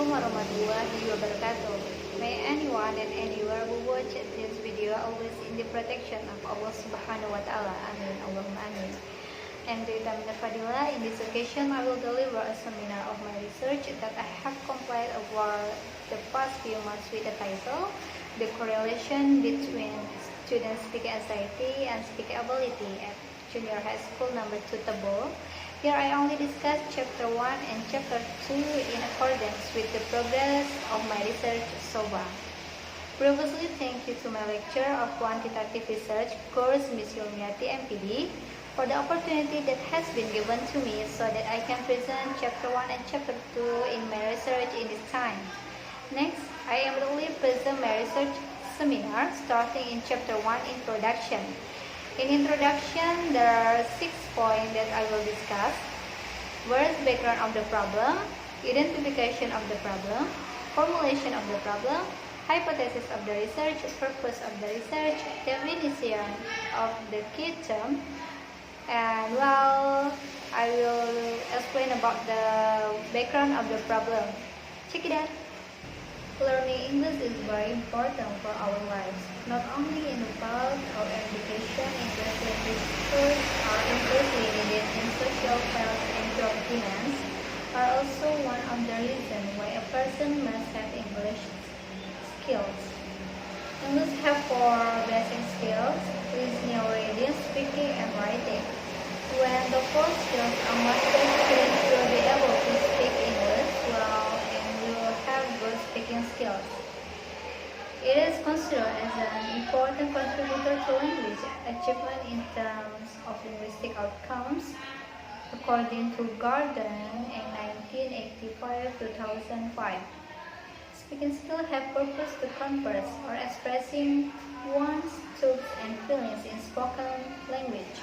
Assalamualaikum warahmatullahi wabarakatuh. May anyone and anywhere who watch this video always in the protection of Allah Subhanahu wa Ta'ala. Amin. Allahumma amin. I'm Dwi Utami Nurfadhillah. In this occasion, I will deliver a seminar of my research that I have completed over the past few months with the title, The Correlation Between Student Speaking Anxiety and Speaking Ability at Junior High School number 2 Tebo. Here I only discuss Chapter 1 and Chapter 2 in accordance with the progress of my research so far. Previously, thank you to my lecturer of Quantitative Research course, Ms. Ilmunya MPD, for the opportunity that has been given to me so that I can present Chapter 1 and Chapter 2 in my research in this time. Next, I immediately present my research seminar starting in Chapter 1, Introduction. In introduction, there are 6 points that I will discuss. First, background of the problem, identification of the problem, formulation of the problem, hypothesis of the research, purpose of the research, definition of the key term, and I will explain about the background of the problem. Check it out. Learning English is very important for our lives, not only in the path of education. English language skills are incredibly needed in social health and job demands are also one of the reasons why a person must have English skills. English have 4 basic skills: listening, reading, speaking, and writing. When the 4 skills are mastered, students will be able to speak English well and will have good speaking skills. It is considered as an important contributor to language achievement in terms of linguistic outcomes, according to Gordon in 1985-2005. Speaking skills have purpose to converse or expressing one's thoughts and feelings in spoken language.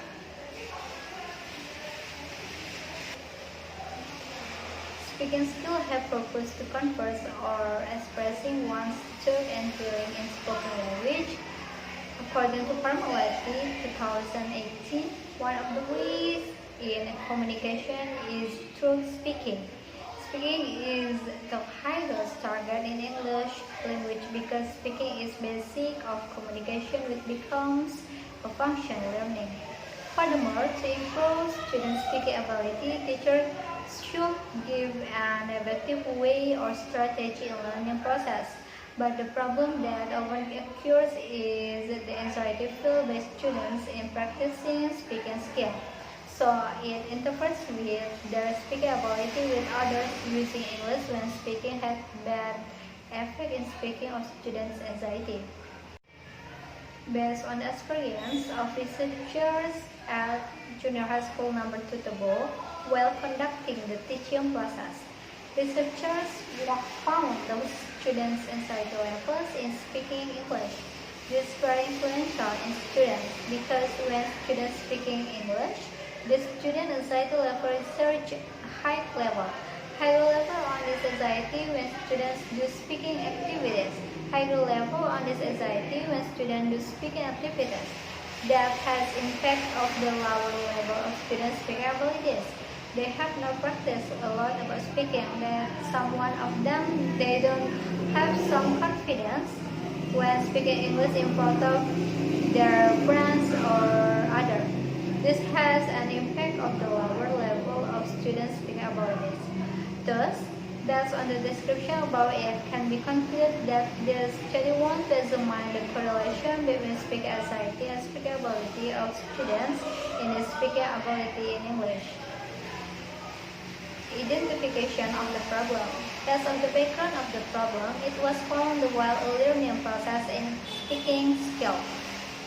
Speaking skills have purpose to converse or expressing one's thoughts and feelings in spoken language. According to Formality 2018, one of the ways in communication is through speaking. Speaking is the highest target in English language because speaking is basic of communication, which becomes a function learning. Furthermore, to improve student speaking ability, teachers should give an effective way or strategy in learning process. But the problem that often occurs is the anxiety felt by students in practicing speaking skill. So it interferes with their speaking ability with others. Using English when speaking has bad effect in speaking of students' anxiety. Based on the experience of researchers at Junior High School number 2 Tebo, while conducting the teaching process, researchers found those students' anxiety levels in speaking English. This is very influential in students because when students speaking English, the student anxiety level research high level. Higher level on this anxiety when students do speaking activities. Higher level on this anxiety when students do speaking activities. That has impact of the lower level of students' speaking abilities. They have not practiced a lot about speaking. That some one of them they don't have some confidence when speaking English in front of their friends or other. This has an impact of the lower level of students' speaking abilities. Thus, based on the description above, it can be concluded that the study wants to examine the correlation between speaking anxiety and speaking ability of students in the speaking ability in English. Identification of the problem. Based on the background of the problem, it was found while a learning process in speaking skill.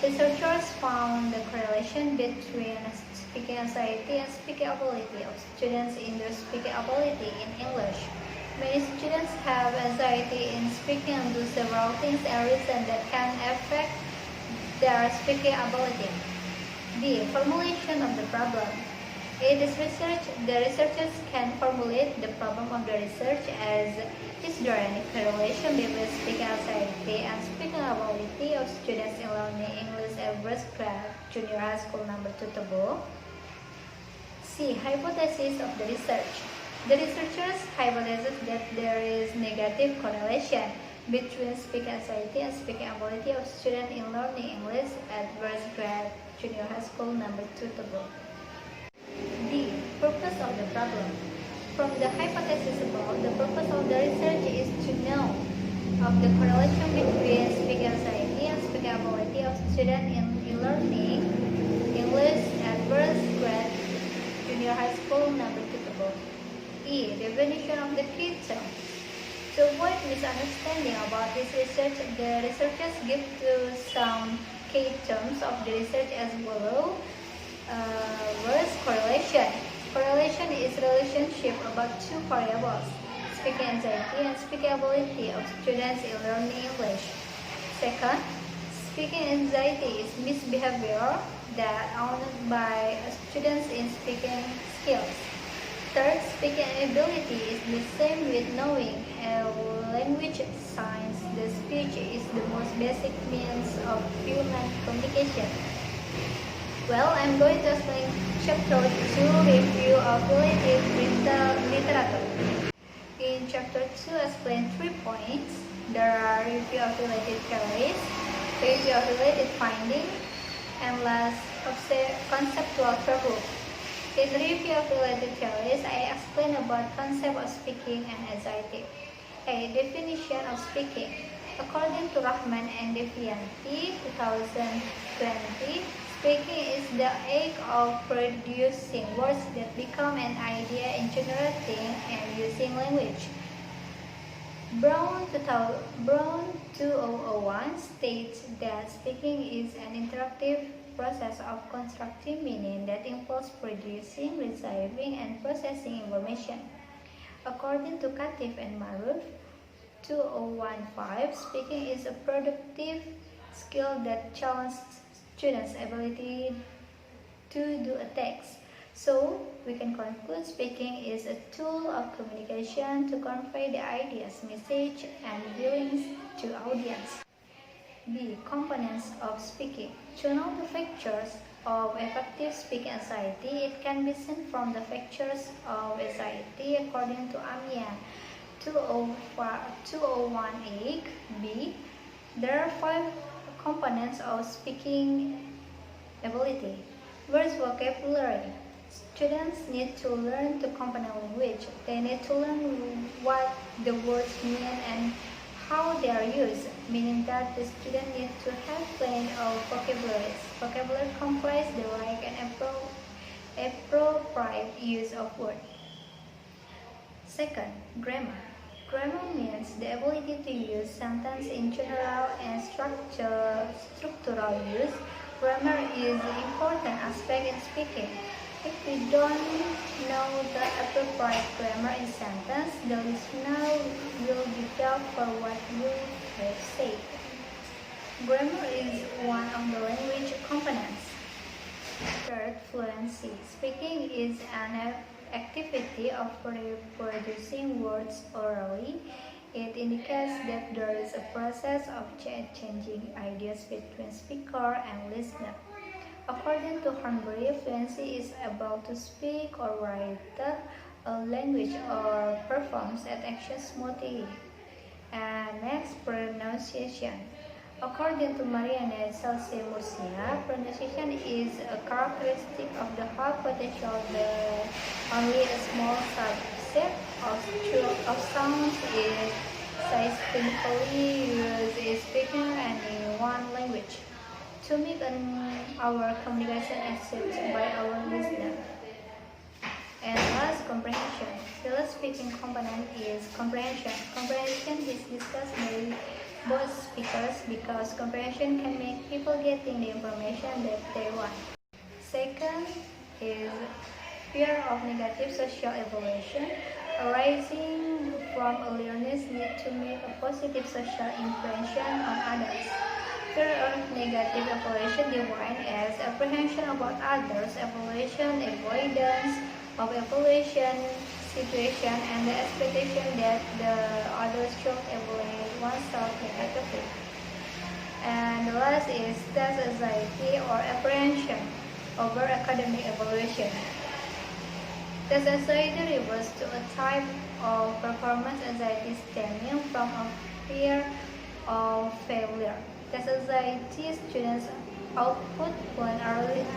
Researchers found the correlation between speaking anxiety and speaking ability of students in their speaking ability in English. Many students have anxiety in speaking due to several things and reasons that can affect their speaking ability. The formulation of the problem. In this research, the researchers can formulate the problem of the research as: is there any correlation between speaking anxiety and speaking ability of students in learning English at first grade Junior High School number 2 Tebo? C. Hypothesis of the research. The researchers hypothesized that there is negative correlation between speaking anxiety and speaking ability of students in learning English at first grade, junior high school, number 2 to go. D. Purpose of the problem. From the hypothesis above, the purpose of the research is to know of the correlation between speaking anxiety and speaking ability of students in learning English at first grade, junior high school, number 2 to go. E. Definition of the key term. To avoid misunderstanding about this research, the researchers give to some key terms of the research as below. First, correlation. Correlation is relationship about two variables, speaking anxiety and speaking ability of students in learning English. Second, speaking anxiety is misbehavior that owned by students in speaking skills. Third, speaking ability is the same with knowing a language since the speech is the most basic means of human communication. Well, I'm going to explain chapter 2, review of relative literature. In chapter 2, explain 3 points. There are review of related theories, review of related findings, and last, conceptual proof. In review of related theories, I explain about concept of speaking and anxiety. A definition of speaking. According to Rahman and Devianti, 2020, speaking is the act of producing words that become an idea in generating and using language. Brown 2001 states that speaking is an interactive process of constructive meaning that involves producing, receiving, and processing information. According to Katif and Maruf, 2015, speaking is a productive skill that challenges students' ability to do a task. So, we can conclude speaking is a tool of communication to convey the ideas, message, and feelings to audience. B. Components of speaking. To know the factors of effective speaking anxiety, it can be seen from the factors of anxiety according to Amian 2018. B. There are 5 components of speaking ability. First, vocabulary. Students need to learn to comprehend language. They need to learn what the words mean and how they are used, meaning that the student needs to have plenty of vocabularies. Vocabulary comprises the right and appropriate use of words. Second, grammar. Grammar means the ability to use sentences in general and structural use. Grammar is an important aspect in speaking. If we don't know the appropriate grammar in sentence, the listener will be judged for what you have said. Grammar is one of the language components. Third, fluency. Speaking is an activity of reproducing words orally. It indicates that there is a process of changing ideas between speaker and listener. According to Hornbury, fluency is about to speak or write a language or perform an action smoothly. And next, pronunciation. According to Marianne Salce Murcia, pronunciation is a characteristic of the whole potential that only a small subset of sounds is systematically used in speaking and in one language to make our communication accepted by our listener. And last, comprehension. The last speaking component is comprehension. Comprehension is discussed by both speakers because comprehension can make people getting the information that they want. Second is fear of negative social evaluation. Arising from a learner's need to make a positive social impression on others. Fear of negative evaluation defined as apprehension about others, evaluation, avoidance of evaluation situation, and the expectation that the others should evaluate oneself negatively. And the last is test anxiety or apprehension over academic evaluation. Test anxiety refers to a type of performance anxiety stemming from a fear of failure. Test anxiety students output an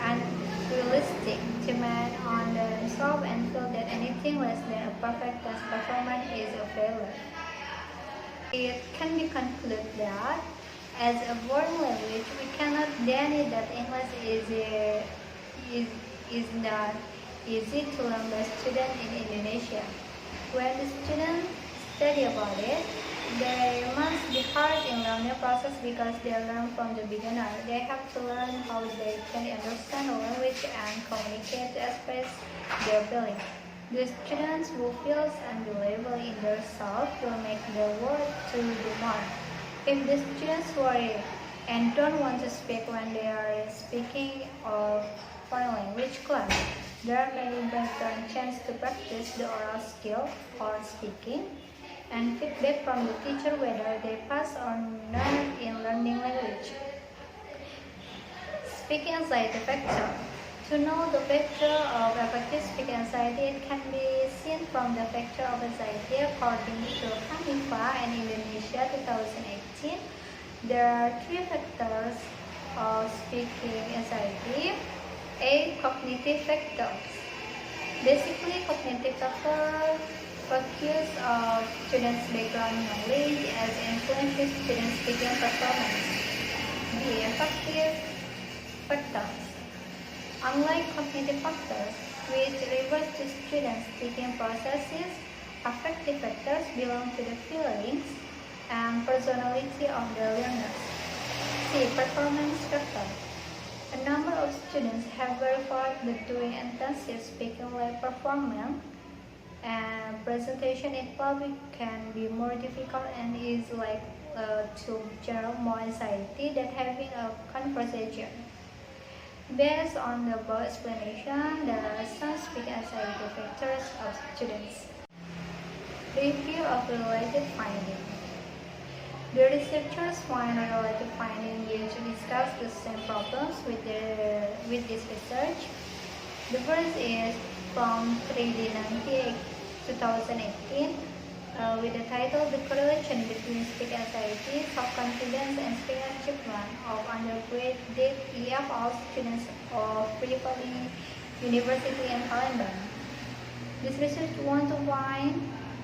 unrealistic demand on themselves and feel that anything less than a perfect test performance is a failure. It can be concluded that as a foreign language, we cannot deny that English is not easy to learn by students in Indonesia. When the students study about it, they must be hard in learning process because they learn from the beginner. They have to learn how they can understand the language and communicate to express their feelings. The students who feel unbelievable in themselves will make the word to do more. If the students worry and don't want to speak when they are speaking of foreign language class, there may be better chance to practice the oral skill or speaking and feedback from the teacher whether they pass or not in learning language. Speaking anxiety factor. To know the factor of effective speaking anxiety, it can be seen from the factor of anxiety according to Hanifa and Indonesia 2018. There are three factors of speaking anxiety. A. Cognitive factors. Basically, cognitive factors focus on students' background knowledge as influences students' speaking performance. B. Affective factors. Unlike cognitive factors, which refers to students' thinking processes, affective factors belong to the feelings and personality of the learners. C. Performance factors. A number of students have verified that doing intensive speaking like performance and presentation in public can be more difficult and is like to generate more anxiety than having a conversation. Based on the above explanation, there are some speaking anxiety factors of students. Review of related findings. The researchers find related findings which discuss the same problems with this research. The first is from 3D 2018 with the title The Correlation Between Speaking Anxiety, Self-Confidence and Speaking Achievement of Undergraduate EFL Students of Private University in Palembang. This research wanted to find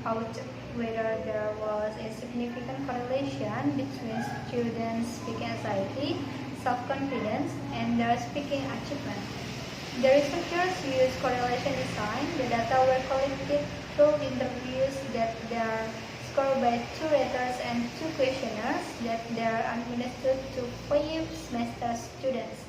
out whether there was a significant correlation between students' speaking anxiety, self-confidence, and their speaking achievement. The researchers used correlation design. The data were collected through interviews that are scored by 2 raters and 2 questionnaires that are administered to 5 semester students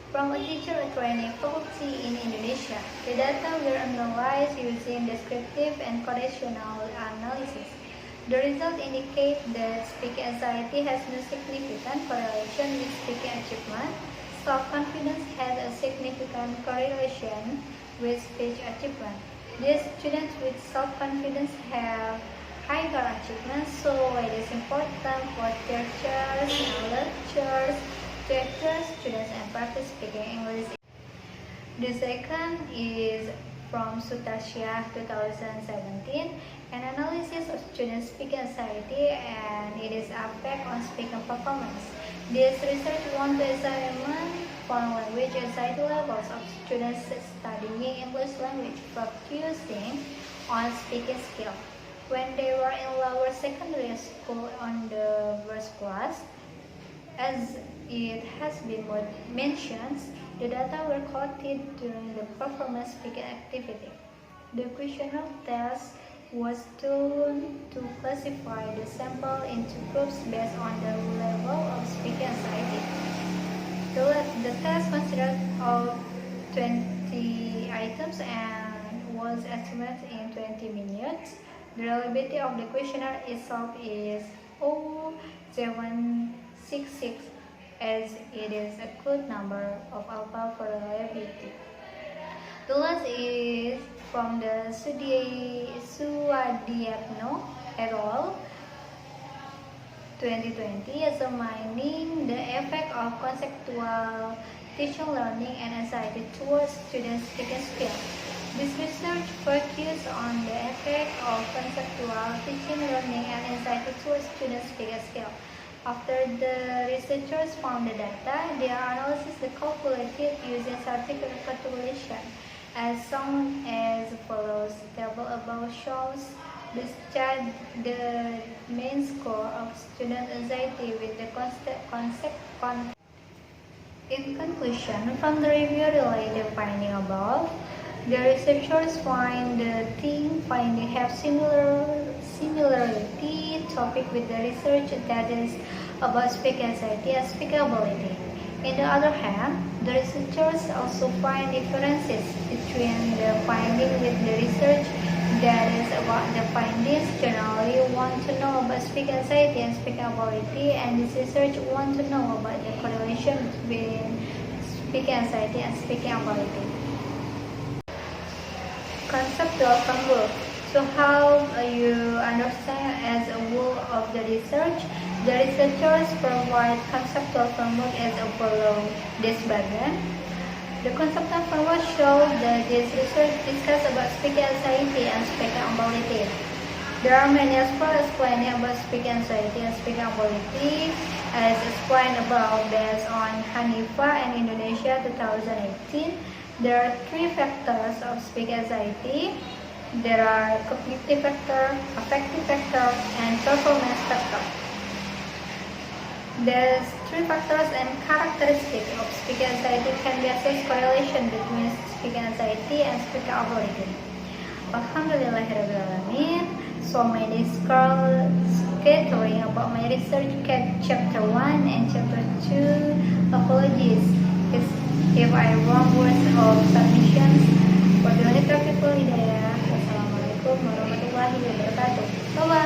from a teacher training faculty in Indonesia. The data were analyzed using descriptive and conditional analysis. The results indicate that speaking anxiety has no significant correlation with speaking achievement. Self-confidence has a significant correlation with speech achievement. These students with self-confidence have higher achievements, so it is important for teachers and lecturers to encourage students and practice speaking English. The second is from Sutasya 2017, an analysis of students' speaking anxiety and its effect on speaking performance. This research wanted to examine foreign language anxiety levels of students studying English language focusing on speaking skill. When they were in lower secondary school on the first class, as it has been mentioned, the data were collected during the performance speaking activity. The questionnaire test was tuned to classify the sample into groups based on the level of speaking anxiety. The test considered all 20 items and was estimated in 20 minutes. The reliability of the questionnaire itself is 0.766 as it is a good number of alpha for reliability. The last is from the Suadiatno et al. 2020, examining the effect of conceptual teaching learning and anxiety towards students' speaking skills. This research focuses on the effect of conceptual teaching, learning, and insight to students' speaking skill. After the researchers found the data, their analysis is calculated using statistical calculation as shown as follows. The table above shows the main score of student anxiety with the concept. In conclusion, from the review related finding above, the researchers find the team finding have similarity topic with the research that is about speak anxiety and speakability. On the other hand, the researchers also find differences between the finding with the research that is about the findings generally want to know about speak anxiety and speakability, and this research want to know about the correlation between speak anxiety and speakability. Conceptual framework. So how you understand as a whole of the research? The researchers provide conceptual framework as follows. This bagian. The conceptual framework shows that this research discuss about speaking anxiety and speaking ability. There are many aspects explaining about speaking anxiety and speaking ability as explained above based on Hanifa and Indonesia 2018. There are three factors of speak anxiety. There are cognitive factor, affective factor, and performance factor. There's three factors and characteristics of speak anxiety can be assessed correlation between speak anxiety and speak ability. Alhamdulillahirrahmanirrahim. So my scattering about my research chapter 1 and chapter 2. Apologies if I wrong words of submissions. Wabillahi taufiq wal hidayah. Wassalamualaikum warahmatullahi wabarakatuh. Bye bye.